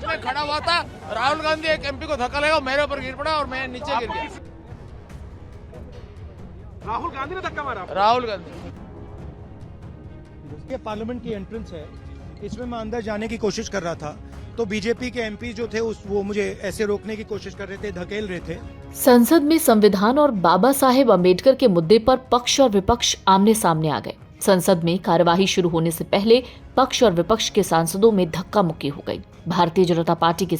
में खड़ा हुआ था, राहुल गांधी एक एमपी को धक्का लगा, मेरे ऊपर गिर पड़ा और मैं नीचे गिर गया। राहुल गांधी ने धक्का मारा? राहुल गांधी। ये पार्लियामेंट की एंट्रेंस है, इसमें मैं अंदर जाने की कोशिश कर रहा था तो बीजेपी के एमपी जो थे वो मुझे ऐसे रोकने की कोशिश कर रहे थे, धकेल रहे थे। संसद में संविधान और बाबा साहेब अम्बेडकर के मुद्दे पर पक्ष और विपक्ष आमने सामने आ गए। संसद में कार्यवाही शुरू होने से पहले पक्ष और विपक्ष के सांसदों में धक्का मुक्की हो गई। भारतीय जनता पार्टी के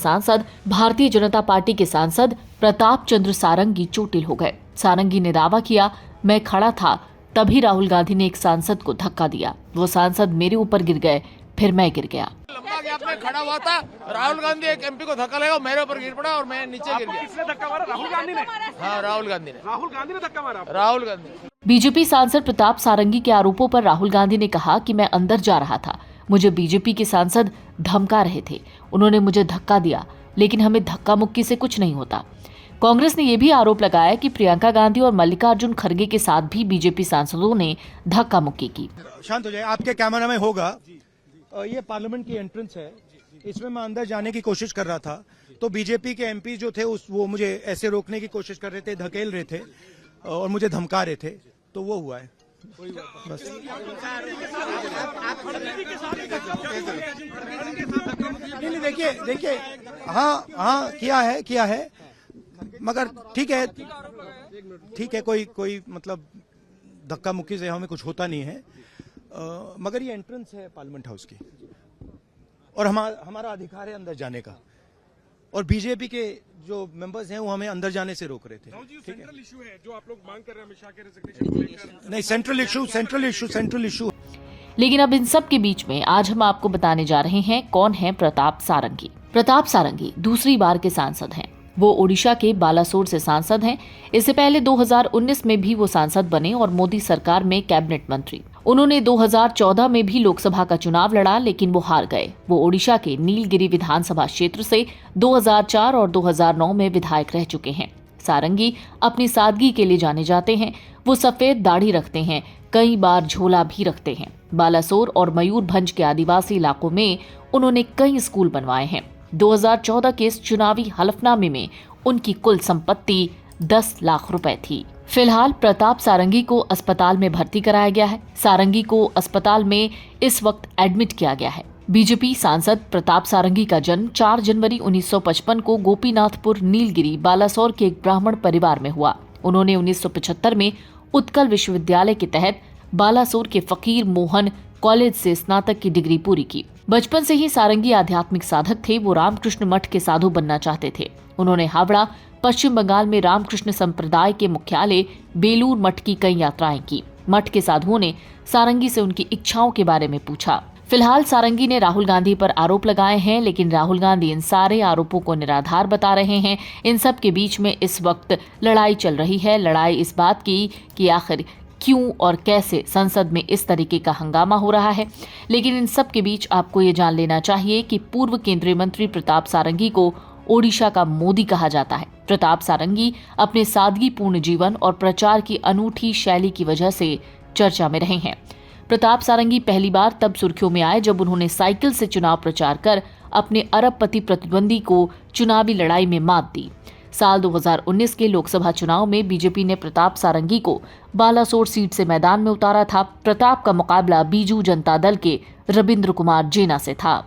सांसद प्रताप चंद्र सारंगी चोटिल हो गए। सारंगी ने दावा किया, मैं खड़ा था तभी राहुल गांधी ने एक सांसद को धक्का दिया, वो सांसद मेरे ऊपर गिर गए, फिर मैं गिर गया। लंबा गैप में खड़ा हुआ था, राहुल गांधी एक एमपी को धक्का लगा, मेरे ऊपर गिर पड़ा और मैं नीचे गिर गया। किसने धक्का मारा? राहुल गांधी ने? हाँ, राहुल गांधी ने। राहुल गांधी ने धक्का मारा? राहुल गांधी। बीजेपी सांसद प्रताप सारंगी के आरोपों पर राहुल गांधी ने कहा कि मैं अंदर जा रहा था, मुझे बीजेपी के सांसद धमका रहे थे, उन्होंने मुझे धक्का दिया, लेकिन हमें धक्का मुक्की से कुछ नहीं होता। कांग्रेस ने यह भी आरोप लगाया कि प्रियंका गांधी और मल्लिकार्जुन खड़गे के साथ भी बीजेपी सांसदों ने धक्का मुक्की की। शांत हो जाए, आपके कैमरा में होगा। ये पार्लियामेंट की एंट्रेंस है, इसमें मैं अंदर जाने की कोशिश कर रहा था तो बीजेपी के एमपी जो थे वो मुझे ऐसे रोकने की कोशिश कर रहे थे, धकेल रहे थे और मुझे धमका रहे थे, तो वो हुआ है बस। नहीं, देखिए हाँ किया है मगर ठीक है कोई मतलब धक्का मुक्की से हमें कुछ होता नहीं है, मगर ये एंट्रेंस है पार्लियामेंट हाउस की और हमारा अधिकार है अंदर जाने का, और बीजेपी के जो मेंबर्स हैं वो हमें अंदर जाने से रोक रहे थे। सेंट्रल इशू है जो आप लोग मांग कर रहे हैं अमित शाह के रेजिग्नेशन को लेकर। नहीं, सेंट्रल इशू। लेकिन अब इन सब के बीच में आज हम आपको बताने जा रहे हैं कौन है प्रताप सारंगी। प्रताप सारंगी दूसरी बार के सांसद हैं। वो ओडिशा के बालासोर से सांसद हैं। इससे पहले 2019 में भी वो सांसद बने और मोदी सरकार में कैबिनेट मंत्री। उन्होंने 2014 में भी लोकसभा का चुनाव लड़ा, लेकिन वो हार गए। वो ओडिशा के नीलगिरी विधानसभा क्षेत्र से 2004 और 2009 में विधायक रह चुके हैं। सारंगी अपनी सादगी के लिए जाने जाते हैं। वो सफेद दाढ़ी रखते हैं, कई बार झोला भी रखते हैं। बालासोर और मयूरभंज के आदिवासी इलाकों में उन्होंने कई स्कूल बनवाए हैं। 2014 के इस चुनावी हलफनामे में उनकी कुल संपत्ति 10 लाख रुपए थी। फिलहाल प्रताप सारंगी को अस्पताल में भर्ती कराया गया है। सारंगी को अस्पताल में इस वक्त एडमिट किया गया है। बीजेपी सांसद प्रताप सारंगी का जन्म 4 जनवरी 1955 को गोपीनाथपुर नीलगिरी बालासोर के एक ब्राह्मण परिवार में हुआ। उन्होंने 1975 में उत्कल विश्वविद्यालय के तहत बालासोर के फकीर मोहन कॉलेज से स्नातक की डिग्री पूरी की। बचपन से ही सारंगी आध्यात्मिक साधक थे। वो रामकृष्ण मठ के साधु बनना चाहते थे। उन्होंने हावड़ा, पश्चिम बंगाल में रामकृष्ण संप्रदाय के मुख्यालय बेलूर मठ की कई यात्राएं की। मठ के साधुओं ने सारंगी से उनकी इच्छाओं के बारे में पूछा। फिलहाल सारंगी ने राहुल गांधी पर आरोप लगाए हैं, लेकिन राहुल गांधी इन सारे आरोपों को निराधार बता रहे हैं। इन सब के बीच में इस वक्त लड़ाई चल रही है। लड़ाई इस बात की कि आखिर क्यों और कैसे संसद में इस तरीके का हंगामा हो रहा है। लेकिन इन सब के बीच आपको ये जान लेना चाहिए कि पूर्व केंद्रीय मंत्री प्रताप सारंगी को ओडिशा का मोदी कहा जाता है। प्रताप सारंगी अपने सादगीपूर्ण जीवन और प्रचार की अनूठी शैली की वजह से चर्चा में रहे हैं। प्रताप सारंगी पहली बार तब सुर्खियों में आए जब उन्होंने साइकिल से चुनाव प्रचार कर अपने अरबपति प्रतिद्वंदी को चुनावी लड़ाई में मात दी। साल 2019 के लोकसभा चुनाव में बीजेपी ने प्रताप सारंगी को बालासोर सीट से मैदान में उतारा था। प्रताप का मुकाबला बीजू जनता दल के रविंद्र कुमार जेना से था।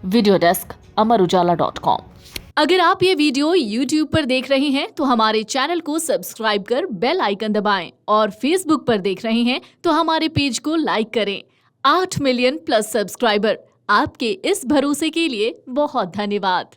Video desk Amar Ujala dot com. अगर आप ये वीडियो YouTube पर देख रहे हैं तो हमारे चैनल को सब्सक्राइब कर बेल आइकन दबाएं, और Facebook पर देख रहे हैं तो हमारे पेज को लाइक करें। 8 मिलियन प्लस सब्सक्राइबर, आपके इस भरोसे के लिए बहुत धन्यवाद।